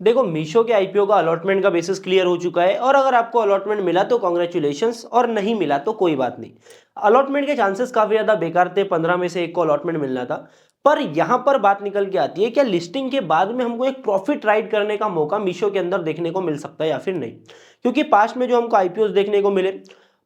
देखो मीशो के आईपीओ का अलॉटमेंट का बेसिस क्लियर हो चुका है और अगर आपको अलॉटमेंट मिला तो कॉन्ग्रेचुलेशंस और नहीं मिला तो कोई बात नहीं। अलॉटमेंट के चांसेस काफी ज्यादा बेकार थे, 15 में से एक को अलॉटमेंट मिलना था। पर यहां पर बात निकल के आती है, क्या लिस्टिंग के बाद में हमको एक प्रॉफिट राइड करने का मौका मीशो के अंदर देखने को मिल सकता है या फिर नहीं? क्योंकि पास्ट में जो हमको आईपीओ देखने को मिले,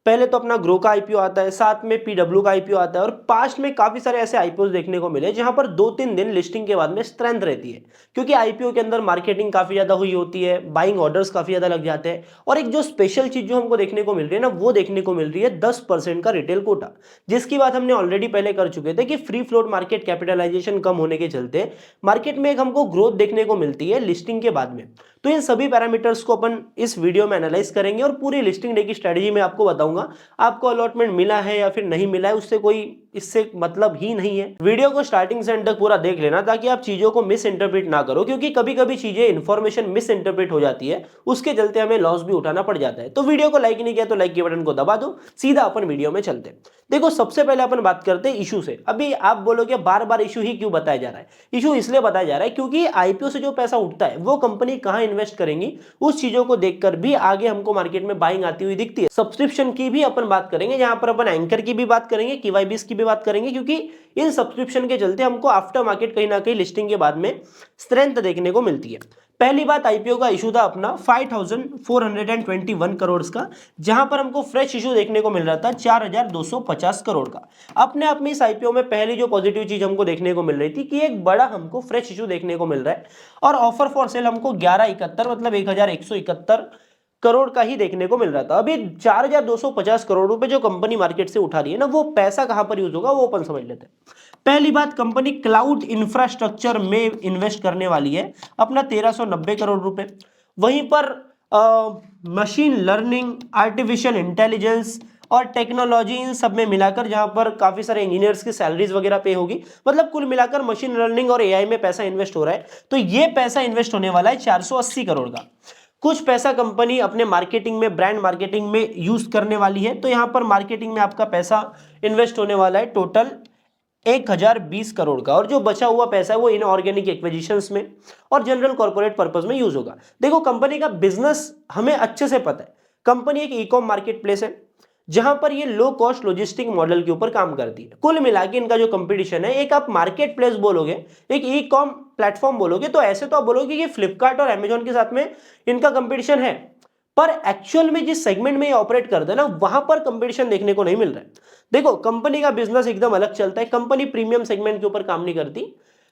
पहले तो अपना ग्रो का आईपीओ आता है, साथ में पीडब्ल्यू का आईपीओ आता है और पास्ट में काफी सारे ऐसे आईपीओ देखने को मिले जहां पर 2-3 दिन लिस्टिंग के बाद में स्ट्रेंथ रहती है, क्योंकि आईपीओ के अंदर मार्केटिंग काफी ज्यादा हुई होती है, बाइंग ऑर्डर्स काफी ज्यादा लग जाते हैं और एक जो स्पेशल चीज जो हमको देखने को मिल रही है ना, वो देखने को मिल रही है 10% का रिटेल कोटा, जिसकी बात हमने ऑलरेडी पहले कर चुके थे कि फ्री फ्लोट मार्केट कैपिटलाइजेशन कम होने के चलते मार्केट में एक हमको ग्रोथ देखने को मिलती है लिस्टिंग के बाद में। तो इन सभी पैरामीटर्स को अपन इस वीडियो में एनालाइज करेंगे और पूरी लिस्टिंग डे की स्ट्रेटजी में आपको बताऊंगा। आपको अलॉटमेंट मिला है या फिर नहीं मिला है उससे कोई इससे मतलब ही नहीं है। वीडियो को स्टार्टिंग से एंड तक पूरा देख लेना ताकि आप चीजों को मिस इंटरप्रेट ना करो, क्योंकि कभी कभी चीजें इंफॉर्मेशन मिस इंटरप्रेट हो जाती है, उसके चलते हमें लॉस भी उठाना पड़ जाता है। तो वीडियो को लाइक नहीं किया तो लाइक के बटन को दबा दो, सीधा अपन वीडियो में चलते हैं। देखो सबसे पहले अपन बात करते हैं इशू से। अभी आप बोलोगे बार बार इशू ही क्यों बताया जा रहा है? इशू इसलिए बताया जा रहा है क्योंकि आईपीओ से जो पैसा उठता है वो कंपनी कहां इन्वेस्ट करेंगी, उस चीजों को देखकर भी आगे हमको मार्केट में बाइंग आती हुई दिखती है। सब्सक्रिप्शन की भी अपन बात करेंगे, जहां पर अपन एंकर की भी बात करेंगे, केवाईबीस की भी बात करेंगे, क्योंकि इन सब्सक्रिप्शन के चलते हमको आफ्टर मार्केट कहीं ना कहीं लिस्टिंग के बाद में स्ट्रेंथ देखने को मिलती है। पहली बात, आईपीओ का इशू था अपना 5421 करोड़ का, जहां पर हमको फ्रेश इशू देखने को मिल रहा था 4250 करोड़ का। अपने आप में इस आईपीओ में पहली जो पॉजिटिव चीज हमको देखने को मिल रही थी कि एक बड़ा हमको फ्रेश इशू देखने को मिल रहा है और ऑफर फॉर सेल हमको 1171 मतलब 1171 करोड़ का ही देखने को मिल रहा था। अभी 4250 करोड़ रुपए जो कंपनी मार्केट से उठा रही है ना, वो पैसा कहां पर यूज होगा वो अपन समझ लेते हैं। पहली बात, कंपनी क्लाउड इंफ्रास्ट्रक्चर में इन्वेस्ट करने वाली है अपना 1390 करोड़ रुपए। वहीं पर मशीन लर्निंग, आर्टिफिशियल इंटेलिजेंस और टेक्नोलॉजी, इन सब में मिलाकर जहां पर काफी सारे इंजीनियर्स की सैलरीज वगैरह पे होगी, मतलब कुल मिलाकर मशीन लर्निंग और एआई में पैसा इन्वेस्ट हो रहा है। तो ये पैसा इन्वेस्ट होने वाला है 480 करोड़ का। कुछ पैसा कंपनी अपने मार्केटिंग में, ब्रांड मार्केटिंग में यूज करने वाली है, तो यहां पर मार्केटिंग में आपका पैसा इन्वेस्ट होने वाला है टोटल 1020 करोड़ का। और जो बचा हुआ पैसा है वो इनऑर्गेनिक एक्विजिशंस में और जनरल कॉर्पोरेट पर्पस में यूज होगा। देखो कंपनी का बिजनेस हमें अच्छे से पता है। कंपनी एक ई कॉम मार्केट प्लेस है जहां पर ये लो कॉस्ट लॉजिस्टिक मॉडल के ऊपर काम करती है। कुल मिला के इनका जो कंपटीशन है, एक आप मार्केट प्लेस बोलोगे, एक ई कॉम प्लेटफॉर्म बोलोगे, तो ऐसे तो आप बोलोगे कि फ्लिपकार्ट और अमेजॉन के साथ में इनका कंपटीशन है, पर एक्चुअल में जिस सेगमेंट में ये ऑपरेट करते हैं ना, वहां पर कंपटीशन देखने को नहीं मिल रहा है। देखो कंपनी का बिजनेस एकदम अलग चलता है। कंपनी प्रीमियम सेगमेंट के ऊपर काम नहीं करती,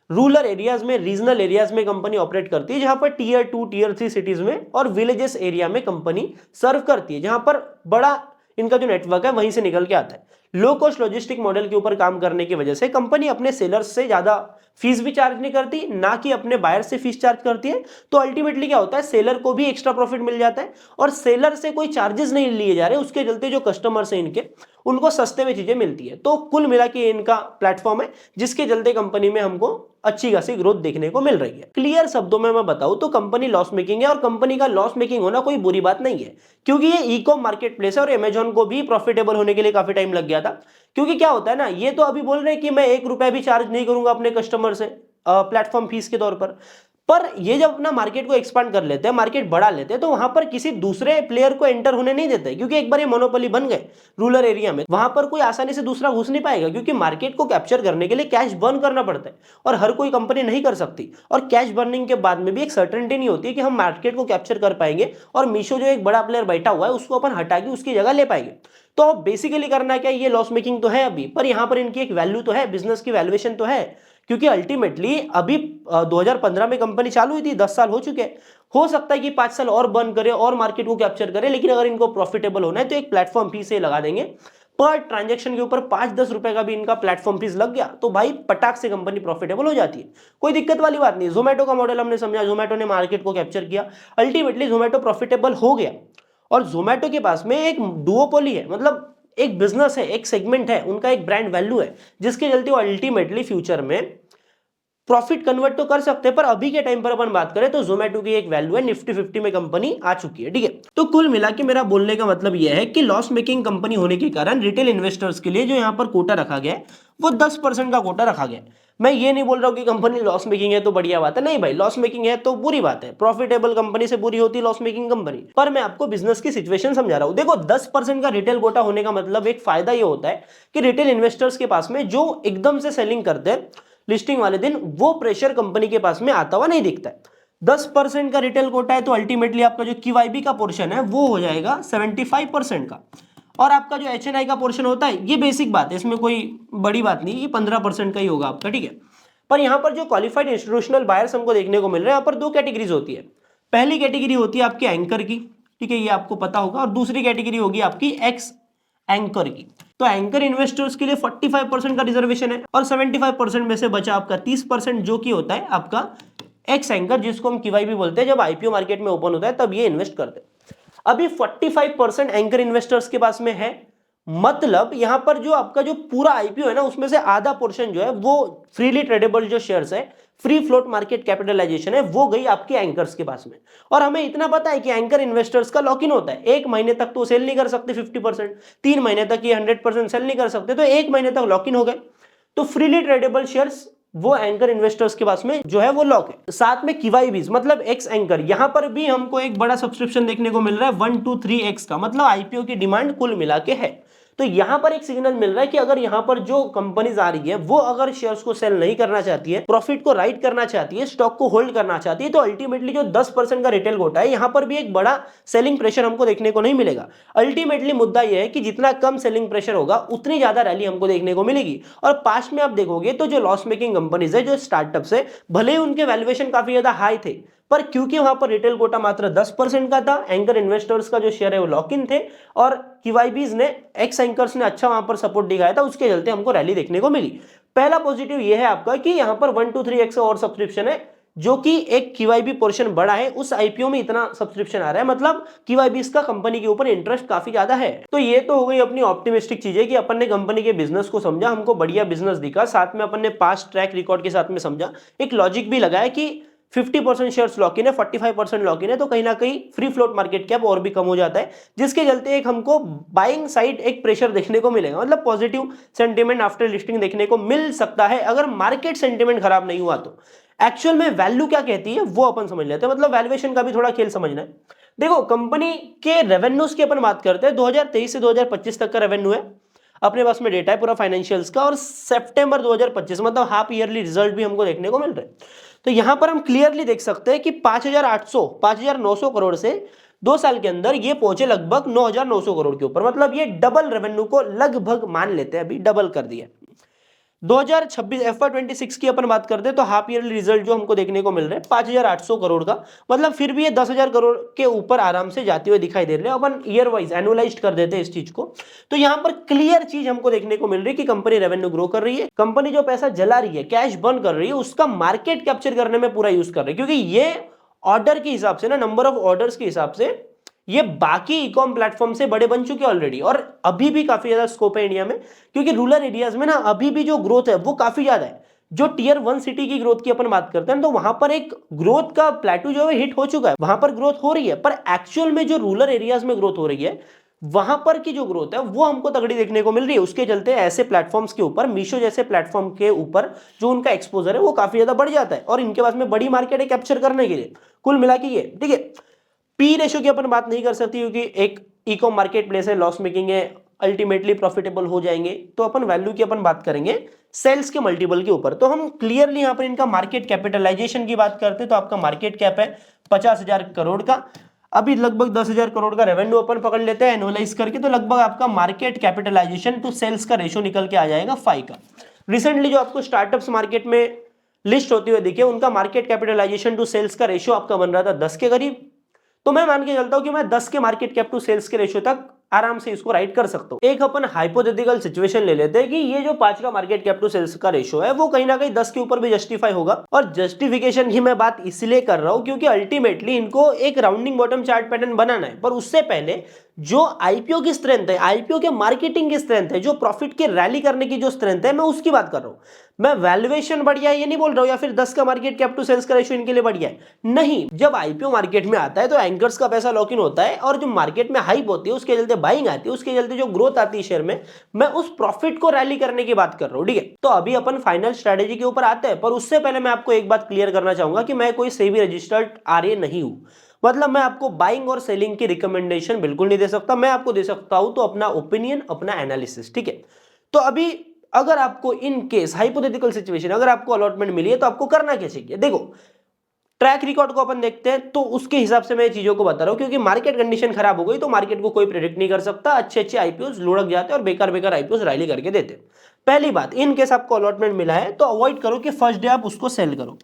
रूरल एरियाज में, रीजनल एरियाज में कंपनी ऑपरेट करती है, जहां पर टीयर 2 टीयर 3 सिटीज में और विलेजेस एरिया में कंपनी सर्व करती है, जहां पर बड़ा इनका जो नेटवर्क है वहीं से निकल के आता है। लो कॉस्ट लॉजिस्टिक मॉडल के ऊपर काम करने की वजह से कंपनी अपने सेलर्स से ज्यादा फीस भी चार्ज नहीं करती, ना कि अपने बायर से फीस चार्ज करती है। तो अल्टीमेटली क्या होता है, सेलर को भी एक्स्ट्रा प्रॉफिट मिल जाता है और सेलर से कोई चार्जेस नहीं लिए जा रहे, उसके चलते जो कस्टमर्स हैं इनके, उनको सस्ते में चीजें मिलती है। तो कुल मिला के इनका प्लेटफॉर्म है जिसके चलते कंपनी में हमको अच्छी खासी ग्रोथ देखने को मिल रही है। क्लियर शब्दों में मैं बताऊं तो कंपनी लॉस मेकिंग है और कंपनी का लॉस मेकिंग होना कोई बुरी बात नहीं है, क्योंकि ये ई कॉम मार्केट प्लेस है और अमेजॉन को भी प्रॉफिटेबल होने के लिए काफी टाइम लग गया था। क्योंकि क्या होता है ना, ये तो अभी बोल रहे हैं कि मैं 1 रुपया भी चार्ज नहीं करूंगा अपने कस्टमर से प्लेटफॉर्म फीस के तौर पर ये जब अपना मार्केट को एक्सपांड कर लेते हैं, मार्केट बढ़ा लेते हैं, तो वहां पर किसी दूसरे प्लेयर को एंटर होने नहीं देते, क्योंकि एक बार ये मोनोपोली बन गए रूरल एरिया में, वहां पर कोई आसानी से दूसरा घुस नहीं पाएगा, क्योंकि मार्केट को कैप्चर करने के लिए कैश बर्न करना पड़ता है और हर कोई कंपनी नहीं कर सकती। और कैश बर्निंग के बाद में भी एक सर्टेनिटी नहीं होती है कि हम मार्केट को कैप्चर कर पाएंगे और मीशो जो एक बड़ा प्लेयर बैठा हुआ है उसको अपन हटा के उसकी जगह ले पाएंगे। तो बेसिकली करना क्या, ये लॉस मेकिंग तो है अभी, पर यहां पर इनकी एक वैल्यू तो है, बिजनेस की वैल्यूएशन तो है, क्योंकि अल्टीमेटली अभी 2015 में कंपनी चालू हुई थी, 10 साल हो चुके हैं। हो सकता है कि 5 साल और बर्न करे और मार्केट को कैप्चर करे, लेकिन अगर इनको प्रॉफिटेबल होना है तो एक प्लेटफॉर्म फी से लगा देंगे। पर ट्रांजैक्शन के ऊपर 5-10 रुपए का भी इनका प्लेटफॉर्म फीस लग गया तो भाई पटाख से कंपनी प्रॉफिटेबल हो जाती है, कोई दिक्कत वाली बात नहीं। जोमेटो का मॉडल हमने समझा, जोमेटो ने मार्केट को कैप्चर किया, अल्टीमेटली जोमेटो प्रॉफिटेबल हो गया और जोमेटो के पास में एक डुओपोली है, मतलब एक बिजनेस है, एक सेगमेंट है, उनका एक ब्रांड वैल्यू है, जिसके चलते वो अल्टीमेटली फ्यूचर में प्रॉफिट कन्वर्ट तो कर सकते हैं, पर अभी के टाइम पर अपन बात करें तो जोमेटो की एक वैल्यू है, निफ्टी 50 में कंपनी आ चुकी है, ठीक है। तो कुल मिला के मेरा बोलने का मतलब यह है कि लॉस मेकिंग कंपनी होने के कारण रिटेल इन्वेस्टर्स के लिए जो यहाँ पर कोटा रखा गया है वो 10% का कोटा रखा गया है। मैं ये नहीं बोल रहा हूँ कि कंपनी लॉस मेकिंग है तो बढ़िया बात है, नहीं भाई, लॉस मेकिंग है तो बुरी बात है, प्रॉफिटेबल कंपनी से बुरी होती है लॉस मेकिंग कंपनी। पर मैं आपको बिजनेस की सिचुएशन समझा रहा हूँ। देखो 10% का रिटेल कोटा होने का मतलब एक फायदा ये होता है कि रिटेल इन्वेस्टर्स के पास में जो एकदम से सेलिंग करते हैं लिस्टिंग वाले दिन, वो प्रेशर कंपनी के पास में आता हुआ नहीं दिखता है। 10% का रिटेल कोटा है तो अल्टीमेटली आपका जो QIB का पोर्शन है वो हो जाएगा 75% का, और आपका जो HNI का पोर्शन होता है, ये बेसिक बात है, इसमें कोई बड़ी बात नहीं, ये 15% का ही होगा आपका, ठीक है। पर यहाँ पर जो क्वालिफाइड इंस्टीट्यूशनल बायर्स हमको देखने को मिल रहे हैं, यहाँ पर दो कैटेगरीज होती है। पहली कैटेगरी होती है आपकी एंकर की, ठीक है, ये आपको पता होगा, और दूसरी कैटेगरी होगी आपकी एक्स एंकर की। तो एंकर इन्वेस्टर्स के लिए 45% का रिजर्वेशन है, और 75% में से बचा आपका 30% जो कि होता है आपका एक्स एंकर, जिसको हम QIB बोलते हैं। जब IPO मार्केट में ओपन होता है तब ये इन्वेस्ट करते हैं। अभी 45% एंकर इन्वेस्टर्स के पास में है, मतलब यहां पर जो आपका जो पूरा IPO है ना, उसमें से आधा पोर्शन जो है वो फ्रीली ट्रेडेबल जो शेयर्स है, फ्री फ्लोट मार्केट कैपिटलाइजेशन है, वो गई आपके एंकर्स के पास में। और हमें इतना पता है कि एंकर इन्वेस्टर्स का लॉक इन होता है, 1 महीने तक तो सेल नहीं कर सकते 50%, 3 महीने तक ये 100% सेल नहीं कर सकते, तो 1 महीने तक लॉक इन हो गए। तो फ्रीली ट्रेडेबल शेयर्स वो एंकर इन्वेस्टर्स के पास में जो है वो लॉक है। साथ में QIBs मतलब एक्स एंकर, यहां पर भी हमको एक बड़ा सब्सक्रिप्शन देखने को मिल रहा है 1 2 3x का, मतलब IPO की डिमांड कुल मिला के है। तो यहां पर एक सिग्नल मिल रहा है कि अगर यहां पर जो कंपनीज आ रही है वो अगर शेयर्स को सेल नहीं करना चाहती है, प्रॉफिट को राइट करना चाहती है, स्टॉक को होल्ड करना चाहती है, तो अल्टीमेटली जो 10% का रिटेल कोटा है, यहां पर भी एक बड़ा सेलिंग प्रेशर हमको देखने को नहीं मिलेगा। अल्टीमेटली मुद्दा यह है कि जितना कम सेलिंग प्रेशर होगा उतनी ज्यादा रैली हमको देखने को मिलेगी। और पास्ट में आप देखोगे तो जो लॉस मेकिंग कंपनीज है, जो स्टार्टअप्स है, भले ही उनके वैल्यूएशन काफी ज्यादा हाई थे, पर क्योंकि वहां पर रिटेल कोटा मात्र 10% का था, एंकर इन्वेस्टर्स का जो शेयर है वो लॉक इन थे, और QIBs ने, एक्स एंकर्स ने अच्छा वहां पर सपोर्ट दिखाया था, उसके चलते हमको रैली देखने को मिली। पहला पॉजिटिव ये है आपका कि यहां पर 1 2 3x और सब्सक्रिप्शन है, जो कि एक QIB पोर्शन बड़ा है, उस IPO में इतना सब्सक्रिप्शन आ रहा है, मतलब QIBs का कंपनी के ऊपर इंटरेस्ट काफी ज्यादा है। तो ये तो हो गई अपनी ऑप्टिमिस्टिक चीजें कि अपन ने कंपनी के बिजनेस को समझा, हमको बढ़िया बिजनेस दिखा, साथ में अपन ने पास्ट ट्रैक रिकॉर्ड के साथ में समझा, एक लॉजिक भी लगाया कि 50% शेयर्स लॉक इन है, 45% लॉक इन है, तो कहीं ना कहीं फ्री फ्लोट मार्केट कैप और भी कम हो जाता है, जिसके चलते एक हमको बाइंग साइड एक प्रेशर देखने को मिलेगा, मतलब पॉजिटिव सेंटीमेंट आफ्टर लिस्टिंग देखने को मिल सकता है, अगर मार्केट सेंटीमेंट खराब नहीं हुआ तो। एक्चुअल में वैल्यू क्या कहती है वो अपन समझ लेते हैं, मतलब वैल्यूएशन का भी थोड़ा खेल समझना है। देखो कंपनी के रेवेन्यूज की अपन बात करते हैं, 2023 से 2025 तक का रेवेन्यू है, अपने पास में डेटा है पूरा फाइनेंशियल्स का, और सितंबर 2025 मतलब हाफ ईयरली रिजल्ट भी हमको देखने को मिल रहे हैं। तो यहां पर हम क्लियरली देख सकते हैं कि 5,900 करोड़ से 2 साल के अंदर ये पहुंचे लगभग 9,900 करोड़ के ऊपर, मतलब ये डबल रेवेन्यू को लगभग मान लेते हैं, अभी डबल कर दिया। 2026 FY26 की अपन बात करते हैं तो हाफ ईयरली रिजल्ट जो हमको देखने को मिल रहे हैं 5,800 करोड़ का, मतलब फिर भी ये 10,000 करोड़ के ऊपर आराम से जाते हुए दिखाई दे रहे हैं। अपन ईयर वाइज एनुअलाइज्ड कर देते हैं इस चीज को, तो यहां पर क्लियर चीज हमको देखने को मिल रही है कि कंपनी रेवेन्यू ग्रो कर रही है, कंपनी जो पैसा जला रही है, कैश बर्न कर रही है, उसका मार्केट कैप्चर करने में पूरा यूज कर रही है, क्योंकि ये ऑर्डर के हिसाब से ना, नंबर ऑफ ऑर्डर्स के हिसाब से ये बाकी ई-कॉम प्लेटफॉर्म से बड़े बन चुके हैं ऑलरेडी, और अभी भी काफी ज्यादा स्कोप है इंडिया में, क्योंकि रूरल एरियाज में ना अभी भी जो ग्रोथ है वो काफी ज्यादा है। जो टियर 1 सिटी की ग्रोथ की अपन बात करते हैं तो वहां पर एक ग्रोथ का प्लेटू जो है हिट हो चुका है, वहां पर ग्रोथ हो रही है, पर एक्चुअल में जो रूरल एरियाज में ग्रोथ हो रही है वहां पर की जो ग्रोथ है वो हमको तगड़ी देखने को मिल रही है। उसके चलते ऐसे प्लेटफॉर्म्स के ऊपर, मीशो जैसे प्लेटफॉर्म के ऊपर जो उनका एक्सपोजर है वो काफी ज्यादा बढ़ जाता है, और इनके पास में बड़ी मार्केट है कैप्चर करने के लिए। कुल मिला के ये ठीक है। पी रेशियो की अपन बात नहीं कर सकती, क्योंकि एक ई-कॉम मार्केट प्लेस है, लॉस मेकिंग है, अल्टीमेटली प्रॉफिटेबल हो जाएंगे, तो अपन वैल्यू की अपन बात करेंगे सेल्स के मल्टीपल के ऊपर। तो हम क्लियरली यहां पर इनका मार्केट कैपिटलाइजेशन की बात करते हैं तो आपका मार्केट कैप है 50,000 करोड़ का, अभी लगभग 10,000 करोड़ का रेवेन्यू अपन पकड़ लेते हैं एनुअलाइज करके, तो लगभग आपका मार्केट कैपिटलाइजेशन टू सेल्स का रेशियो निकल के आ जाएगा 5 का। रिसेंटली जो आपको स्टार्टअप्स मार्केट में लिस्ट होते हुए दिखे, उनका मार्केट कैपिटलाइजेशन टू सेल्स का रेशियो आपका बन रहा था 10 के करीब, तो मैं मान के चलता हूं कि मैं 10 के मार्केट कैप टू सेल्स के रेशियो तक आराम से इसको राइट कर सकते हो। एक अपन हाइपोथेटिकल सिचुएशन ले लेते हैं कि ये जो 5 का मार्केट कैप टू सेल्स का रेशो है वो कहीं ना कहीं 10 के ऊपर भी जस्टिफाई होगा। और जस्टिफिकेशन की मैं बात इसलिए कर रहा हूं क्योंकि अल्टीमेटली इनको एक राउंडिंग बॉटम चार्ट पैटर्न बनाना है, पर उससे पहले जो आईपीओ की स्ट्रेंथ है, आईपीओ के मार्केटिंग की स्ट्रेंथ है, जो प्रॉफिट की रैली करने की जो स्ट्रेंथ है, मैं उसकी बात कर रहा हूं। मैं वैल्यूएशन बढ़िया है ये नहीं बोल रहा हूं, या फिर 10 का मार्केट कैप टू सेल्स का रेशियो इनके लिए बढ़िया है, नहीं। जब आईपीओ मार्केट में आता है तो एंकर्स का पैसा लॉक इन होता है, और जो मार्केट में हाइप होती है उसके चलते बाइंग आती है, उसके चलते जो ग्रोथ आती है शेयर में, मैं उस प्रॉफिट को रैली करने की बात कर रहा हूं, ठीक है। तो अभी अपन फाइनल स्ट्रेटेजी के ऊपर आते हैं, पर उससे पहले मैं आपको एक बात क्लियर करना चाहूंगा कि मैं कोई सेबी रजिस्टर्ड आरए नहीं हूं। मतलब मैं आपको बाइंग और सेलिंग की रिकमेंडेशन बिल्कुल नहीं दे सकता, मैं आपको दे सकता हूं तो अपना ओपिनियन, अपना एनालिसिस, ठीक है। तो अभी अगर आपको इन केस हाइपोथेटिकल सिचुएशन अगर आपको अलॉटमेंट मिली है तो आपको करना क्या चाहिए, देखो ट्रैक रिकॉर्ड को अपन देखते हैं तो उसके हिसाब से मैं चीजों को बता रहा हूं, क्योंकि मार्केट कंडीशन खराब हो गई तो मार्केट को कोई प्रेडिक्ट नहीं कर सकता, अच्छे अच्छे आईपीओस लुढ़क जाते हैं और बेकार बेकार आईपीओस रैली करके देते हैं। पहली बात, इन केस आपको अलॉटमेंट मिला है तो अवॉइड करो कि फर्स्ट डे आप उसको सेल करो,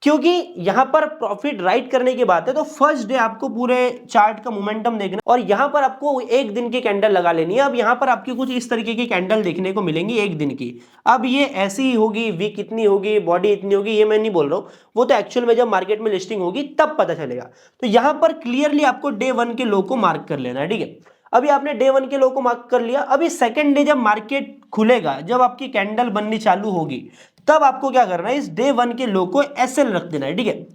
क्योंकि यहां पर प्रॉफिट राइट करने की बात है तो फर्स्ट डे आपको पूरे चार्ट का मोमेंटम देखना, और यहां पर आपको एक दिन की कैंडल लगा लेनी है। अब यहां पर आपकी कुछ इस तरीके की कैंडल देखने को मिलेंगी एक दिन की। अब ये ऐसी ही होगी, वीक इतनी होगी, बॉडी इतनी होगी, ये मैं नहीं बोल रहा हूं, वो तो एक्चुअल में जब मार्केट में लिस्टिंग होगी तब पता चलेगा। तो यहां पर क्लियरली आपको डे 1 के लो को मार्क कर लेना है, ठीक है। अभी आपने डे 1 के लो को मार्क कर लिया, अभी सेकंड डे जब मार्केट खुलेगा, जब आपकी कैंडल बननी चालू होगी, तब आपको क्या करना है, इस डे 1 के लो को एसएल रख देना है, ठीक है।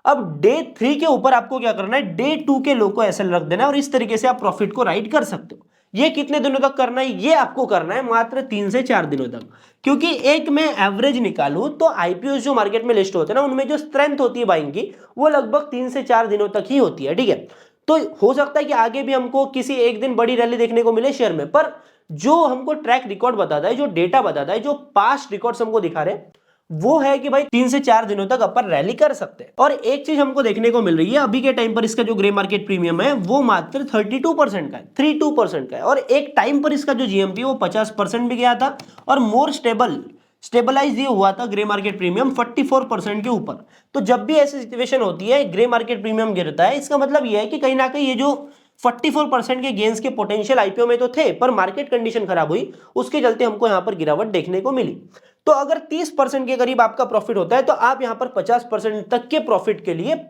अब डे 3 के ऊपर आपको क्या करना है, डे 2 के लो को एसएल रख देना है, और इस तरीके से आप प्रॉफिट को राइट कर सकते हो। ये कितने दिनों तक करना है, ये आपको करना है मात्र 3 से 4 दिनों तक, क्योंकि एक मैं एवरेज निकालूं तो आईपीओ जो मार्केट में लिस्ट होते हैं ना, उनमें जो स्ट्रेंथ होती है बाइंग की, वो लगभग 3 से 4 दिनों तक ही होती है, ठीक है। तो हो सकता है कि आगे भी हमको किसी एक दिन बड़ी रैली देखने को मिले शेयर में, पर जो हमको ट्रैक रिकॉर्ड बताता है, जो डेटा बताता है, जो पास्ट रिकॉर्ड्स हमको दिखा रहे हैं, वो है कि भाई 3 से 4 दिनों तक अपन रैली कर सकते हैं। और एक चीज हमको देखने को मिल रही है, अभी के टाइम पर इसका जो ग्रे मार्केट प्रीमियम है वो मात्र 32% का है, 32% का है, और एक टाइम पर इसका जो जीएमपी वो 50% भी गया था, और मोर स्टेबलाइज ये हुआ था ग्रे मार्केट प्रीमियम 44% के ऊपर। तो जब भी ऐसी सिचुएशन होती है, ग्रे मार्केट प्रीमियम गिरता है, इसका मतलब ये है कि कहीं ना कहीं ये जो 44% के गेंस के पोटेंशियल आईपीओ में तो थे, पर मार्केट कंडीशन खराब हुई, उसके चलते हमको यहां पर गिरावट देखने को मिली। तो अगर 30% के करीब आपका प्रॉफिट होता है तो आप यहां पर 50% तक के प्रॉफिट के लिए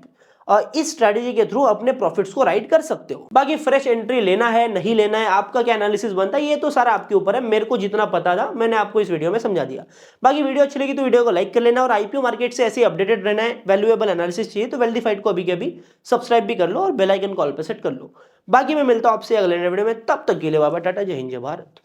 इस स्ट्रैटेजी के थ्रू अपने प्रॉफिट्स को राइट कर सकते हो। बाकी फ्रेश एंट्री लेना है नहीं लेना है, आपका क्या एनालिसिस बनता है, ये तो सारा आपके ऊपर है। मेरे को जितना पता था मैंने आपको इस वीडियो में समझा दिया। बाकी वीडियो अच्छी लगी तो वीडियो को लाइक कर लेना, और आईपीओ मार्केट से ऐसे अपडेटेड रहना है, वैल्यूएबल एनालिसिस चाहिए तो वेल्दिफाइड को अभी के अभी सब्सक्राइब भी कर लो और बेल आइकन कॉल पे सेट कर लो। बाकी मैं मिलता हूं आपसे अगले वीडियो में, तब तक के लिए बाबा टाटा, जय हिंद जय भारत।